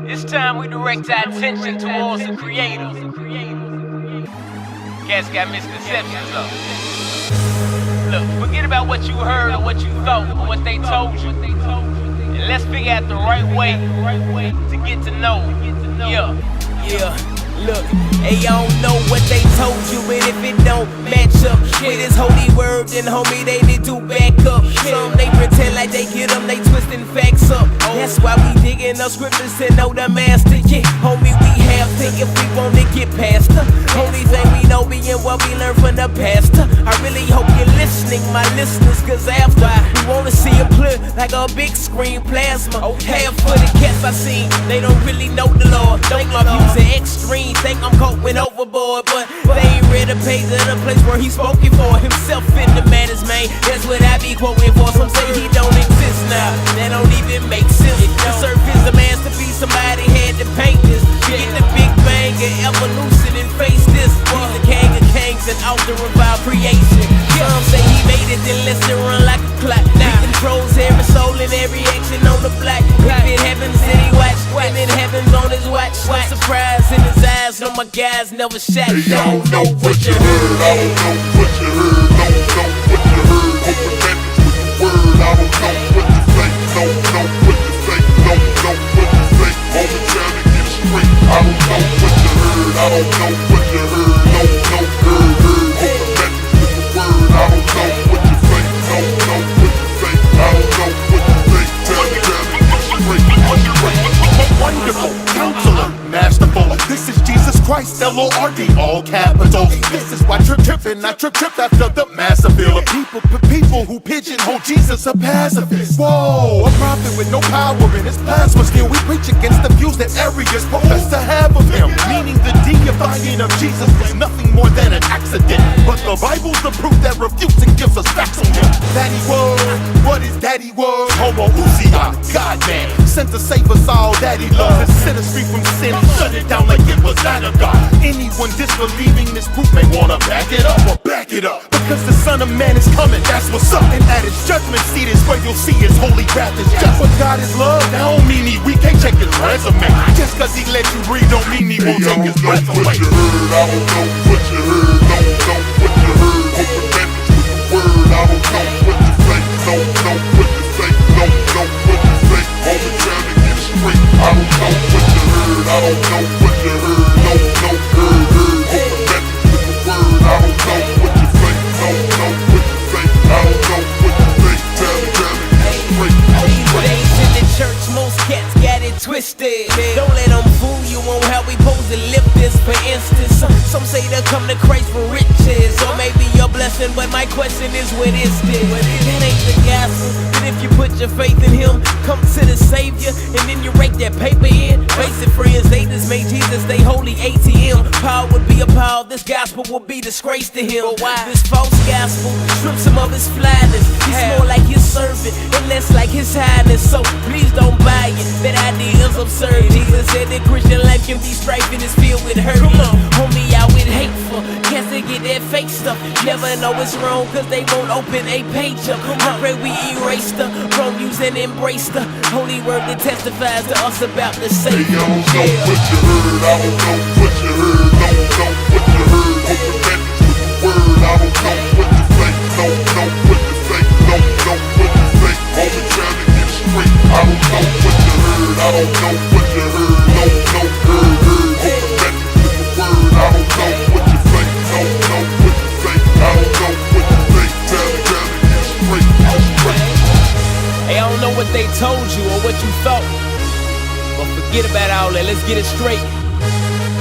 It's time we direct our attention towards the Creator. Cats got misconceptions though. Look, forget about what you heard or what you thought or what they told you. And let's figure out the right way to get to know. Look, hey, I don't know what they told you, but if it don't match up with his holy word, then homie, they need to back up. Some they pretend like they get them, they twisting facts up. That's why we digging up scriptures to know the master. Yeah, homie, we have to if we want to get past her. Only thing we know being what we learned from the pastor. I really hope you're listening, my listeners, cause after we wanna see him clear like a big screen plasma. Half for the cats I seen, they don't really know the Lord. Think my views are extreme, think I'm going overboard, but they ain't read a page of the place where he spoken for himself in the matters, man. That's what I be quoting for. Some say he don't exist now, that don't even make sense. The surface a masterpiece, somebody had to paint this. Get the big bang and evolution and face this. He's the king of kings and author of our creation. Some say he made it, then lets it run like a clock. He controls every soul and every action on the block. If it happens, then he watch, and it happens on his watch. No surprise in his eyes, no, my guys never shot. Hey, I don't know what you heard, I don't know what you heard, don't know what you heard. Open message with the word, I don't know what to say, don't know what to say, don't know what to say. Only trying to get straight, I don't know what you heard, I don't know what you heard, don't know heard. Open message with the word, I don't know what to say, don't know what to say, I don't know what to say. Trying to get straight. Wonderful Counselor, masterful. This is Jesus Christ, L-O-R-D, all capitals. This is why trippin', I trip after the mass appeal of people who pigeonhole Jesus a pacifist. Whoa, a prophet with no power in his plasma. Still, we preach against the views that Arius profess to have of him. Meaning the deifying of Jesus was nothing more than an accident. But the Bible's the proof that refutes and gives us facts on him. That he was, what is that he was? Homoousia, God man, sent to save us all, that he loves. To set us free from sin, shut it down like it was not of God. Anyone disbelieving this proof may wanna back it up or back it up. Because the Son of Man is coming, that's what's up. And at his judgment seat is where you'll see his holy wrath is just. But God is love, that don't mean we can't check his resume. Just cause he let you breathe don't mean he won't take his breath away. I don't know what you heard, I don't know what you heard. Open message with the word, I don't know what to say, don't know what to say, don't know what to say. Only trying to get straight, I don't know what you heard, I don't know what you heard, don't know heard. Open message with the word, I don't know what to say, don't know what to say, I don't know what to say. Trying to get straight, These days in the church, most cats got it twisted. Don't let them fool you on how we pose to lift this. For instance, some say they'll come to Christ for riches, or maybe your blessing, but my question is, what is this? That ain't the gospel. But if you put your faith in him, come to the Savior, and then you rake that paper in. Basic friends, they just made Jesus they holy ATM. Paul would be a Paul, this gospel will be disgrace to him. But why? This false gospel strips him of his flyness. He's more like his servant and less like his highness. So please don't buy it, that idea is absurd. Jesus said that Christian life can be strife and it's filled with hurt. Come on, homie, out with hateful cats that get that fake stuff. Never know it's wrong cause they won't open a page up. I pray we erase the wrong views and embrace the holy word that testifies to us about the Savior. I don't know what you heard, I don't know what you heard, don't know what you heard. Open message with the word, I don't know what to say, don't know what to say, don't know what to say. Only trying to get straight, I don't know what you heard, I don't know what you heard, don't know heard. Open message with the word, I don't know what you say, don't know what to say, I don't know what to say. Trying to get straight, Hey, I don't know what they told you or what you thought, but forget about all that, let's get it straight.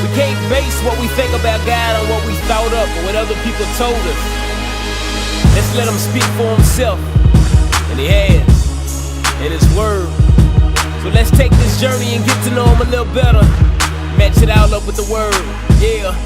We can't base what we think about God on what we thought up or what other people told us. Let's let him speak for himself, and he has, in his word. So let's take this journey and get to know him a little better. Match it all up with the word, yeah.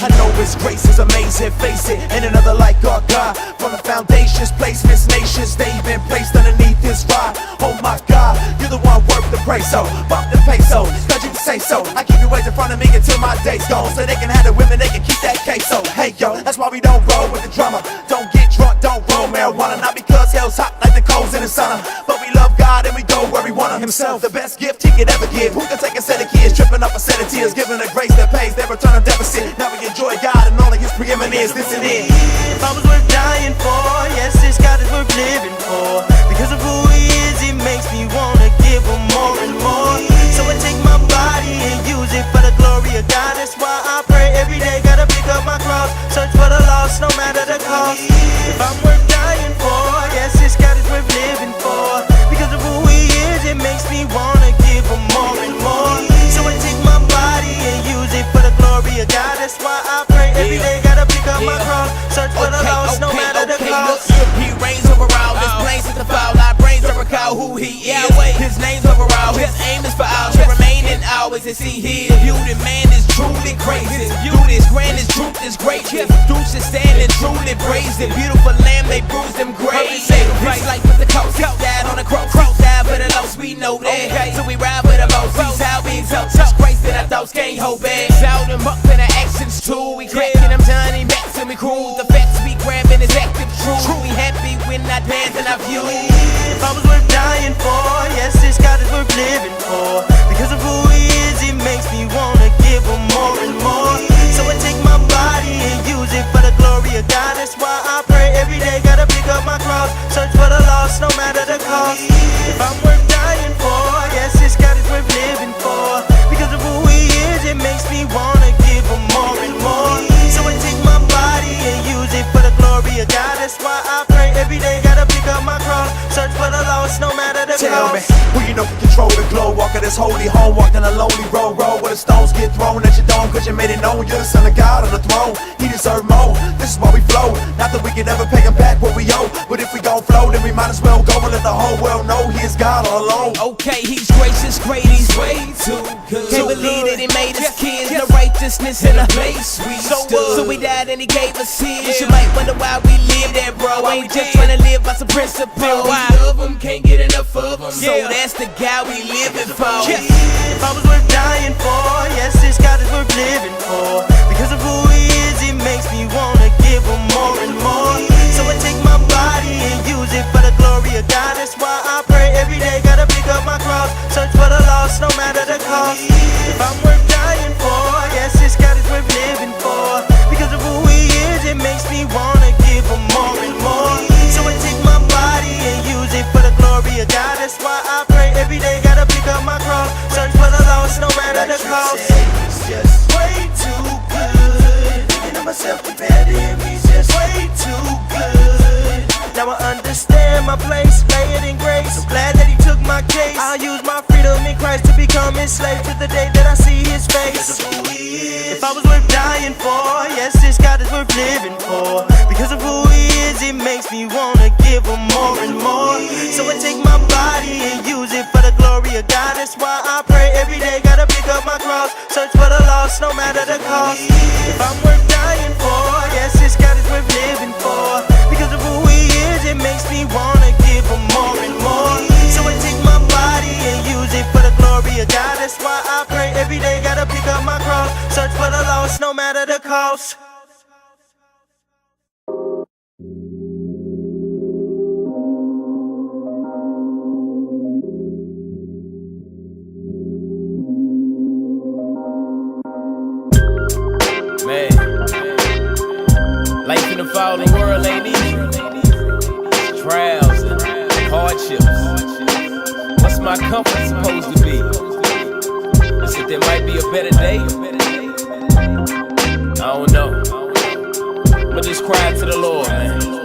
I know His grace is amazing, face it, and another like our God. From the foundations, placements, nations, they've been placed underneath His rod. Oh my God, you're the one worth the praise, so bump the peso, 'cause you say so. I keep you ways in front of me until my day's gone, so they can have the women, they can keep that queso. Hey yo, that's why we don't roll with the drama. Don't get drunk, don't roll marijuana. Not because hell's hot like the coals in the sun, but we love God and we go where we want him. Himself, the best gift he could ever give. Who can take a set of kids, tripping up a set of tears, giving a grace that pays their return of deficit. Now we enjoy God and all of his preeminence. This and it. If I was worth dying for, yes, this God is worth living for. Because of who he is, it makes me wanna give him more and more. So I take my body and use it for the glory of God. That's why I pray every day, gotta pick up my cross, search for the lost, no matter the cost. If I'm worth dying for, yes, this God is worth living for. Because of who he is, it makes me wanna give him more and more. So I take my body and use it for the glory of God. That's why I pray every day, gotta pick up my cross, search for the lost, no matter the cost. Look, he reigns over all. This plane is the foul. Our brains don't recall who he is. His name's over all. His aim is for all. To remain in always and see his beauty. Man is truly crazy. Beauty is grand, his truth is great. Deuce is standing truly brazen. Beautiful lamb, they bruise them graves. His life with the coast. Died on the cross. Died for the lost, we know that. So we ride with the most. He's how we exalt. Touch Christ that our thoughts can't hold back. Shout him up in our actions too. We cracking them Johnny Max and we cruise. The facts we grabbing is active true. We happy when not dancing our view. If I was worth dying for, yes, this God is worth living for. Because of who he is, it makes me wanna give him more and more. So I take my body and use it for the glory of God. That's why I pray every day, gotta pick up my cross, search for the lost, no matter the cost. If I'm worth dying for, yes, this God is worth living for. Because of who he is, it makes me wanna give him more and more. So I take my body and use it for the glory of God. That's why I pray every day, gotta pick up my cross, search for the lost, no matter the Tell me, cost. who you know can control the glow? Walking this holy home, walking a lonely road, where the stones get thrown at your dome, cause you made it known you're the son of God on the throne. He deserve more, this is why we flow. Not that we can ever pay him back what we owe, but if we gon' flow, then we might as well go and let the whole world know he is God all alone. Okay, he's gracious, great, he's way too good. Can't believe that he made us kids, no righteousness in a place we stood. So we died and he gave us his. You might wonder why we live there, bro. Ain't just trying to live by some principle. Why love him, can't get enough of him. So that's the guy we living for. If I was worth dying for, yes, this God is worth living for. Because of who he is, it makes me wanna give him more and more. So I take my body and use it for the glory of God. That's why I pray every day, gotta pick up my cross, search for the lost, no matter the cost. If I'm worth dying for, yes, this God is worth living for. Because of who he is, it makes me wanna give him more and more. So I take my body and use it for the glory of God. That's why I pray every day, gotta pick up my cross, search for the lost, no matter the cost. He's just way too good. Thinking of myself compared to him, he's just Way too good. Now I understand my place, lay it in grace. I'm glad that he took my case. I'll use my freedom in Christ to become his slave to the day that I see his face. If I was worth dying for, yes, this God is worth living for. Because of who he is, it makes me wanna give him more and more. So I take my body and use it for the glory of God. That's why I pray every day, gotta pick up my cross, search for the lost, no matter the cost. If I'm worth dying for, yes, this God is worth living for. Because of who he is, it makes me wanna give him more and more. So I take my body and use it for the glory of God. That's why I pray every day, gotta pick up my cross, search for the lost, no matter the cost. Man, life in the fallen world ain't easy. Trials and hardships. What's my comfort supposed to be? Is it there might be a better day? I don't know. I'ma just cry to the Lord, man.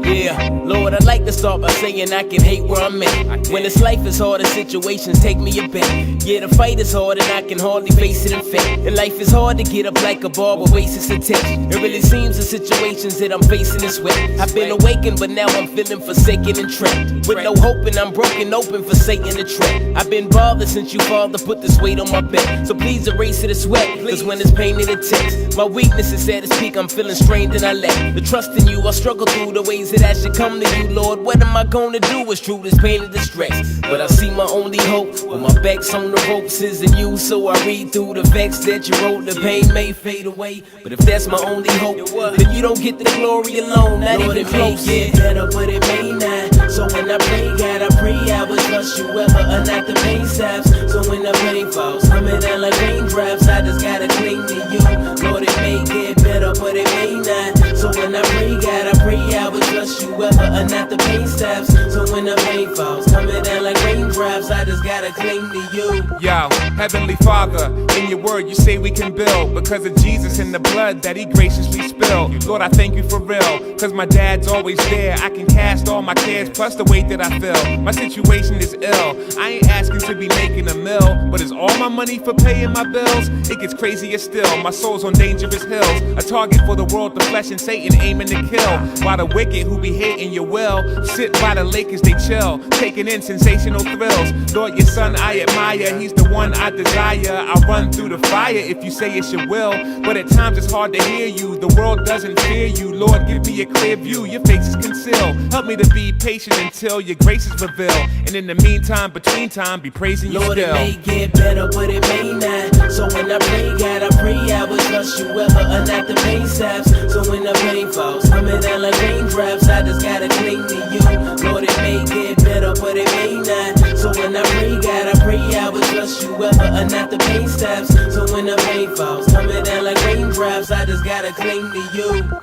Yeah, Lord, I'd like to start by saying I can hate where I'm at. When this life is hard and situations take me aback. Yeah, the fight is hard and I can hardly face it in fact. And life is hard to get up like a ball with wasted attention. It really seems the situations that I'm facing is wet. I've been awakened, but now I'm feeling forsaken and trapped. With no hope and I'm broken open for Satan to trap. I've been bothered since you father put this weight on my back. So please erase it as sweat, cause when it's pain in the text, my weakness is at its peak, I'm feeling strained and I lack the trust in you. I struggle through the ways that that I should come to you, Lord. What am I gonna do? It's true, this pain and distress, but I see my only hope when my back's on the ropes is in you. So I read through the facts that you wrote. The pain may fade away, but if that's my only hope, then you don't get the glory alone. Not Lord, even close. It may get better, but it may not. So when I pray, God, I pray I would trust you ever unlock the pain stops. So when the pain falls, coming down like raindrops, I just gotta cling to you. Lord, it may get better, but it may not. So when I pray, God, I pray I would trust you ever unlock the pain stops. So when the pain falls, coming down like raindrops, I just gotta cling to you. Yo, Heavenly Father, in your word you say we can build because of Jesus and the blood that he graciously spilled. Lord, I thank you for real, cause my dad's always there. I can cast all my cares plus the weight that I feel. My situation is ill, I ain't asking to be making a mill, but is all my money for paying my bills? It gets crazier still, my soul's on dangerous hills. A target for the world, the flesh and Satan aiming to kill. While the wicked who be hating your will sit by the lake as they chill, taking in sensational thrills. Lord, your son I admire, he's the one I desire. I'll run through the fire if you say it's your will, but at times it's hard to hear you. The world doesn't fear you. Lord, give me a clear view, your face is concealed. Help me to be patient until your grace is revealed, and in the meantime, between time, be praising you Lord, still. Lord, it may get better, but it may not. So when I pray, God, I pray I would trust you ever unlock the pain stops. So when the pain falls, coming down like raindrops, I just gotta cling to you. Lord, it may get better, but it may not. So when I pray, God, I pray I would trust you ever unlock the pain stops. So when the pain falls, coming down like raindrops, I just gotta cling to you.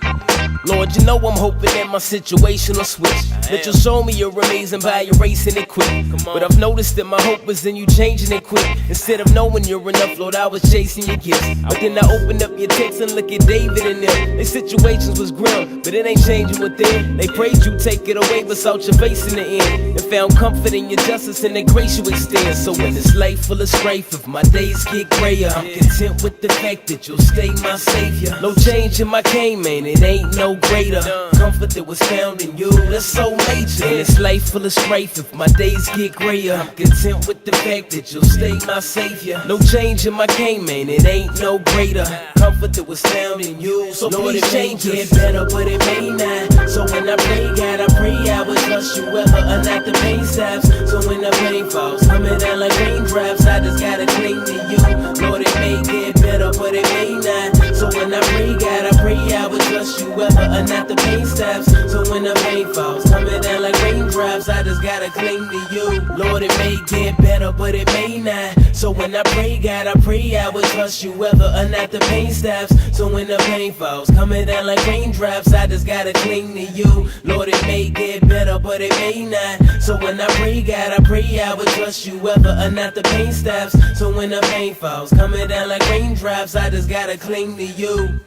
Lord, you know I'm hoping that my situation will switch, that you'll show me you're amazing by erasing it quick. But I've noticed that my hope is in you changing it quick. Instead of knowing you're enough, Lord, I was chasing your gifts. But then I opened up your text and look at David and them. Their situations was grim, but it ain't changing within. They prayed you take it away, but saw your face in the end, and found comfort in your justice and the grace you extend. So in this life full of strife, if my days get grayer, I'm content with the fact that you'll stay my savior. No change in my game, man, it ain't no greater comfort that was found in you. That's so major. In this life full of strife, if my days get grayer, I'm content with the fact that you'll stay my savior. No change in my game, man, it ain't no greater comfort that was found in you. So Lord, it may get better, but it may not. So when I pray, God, I pray I would trust you ever unlock the pain stops. So when the pain falls, coming down like raindrops, I just gotta cling to you. Lord, it may get better, but it may not. So when I pray, God, I pray I would trust you ever unlock the pain stops. So when the pain falls, coming down like raindrops, I just gotta cling to you. Lord, it may get better, but it may not. So when I pray, God, I pray I would trust you ever unlock the pain stops. So when the pain falls, coming down like raindrops, I just gotta cling to you. Lord, it may get better, but it may not. So when I pray, God, I pray I would trust you ever unlock the pain stops. So when the pain falls, coming down like raindrops, I just gotta cling to you.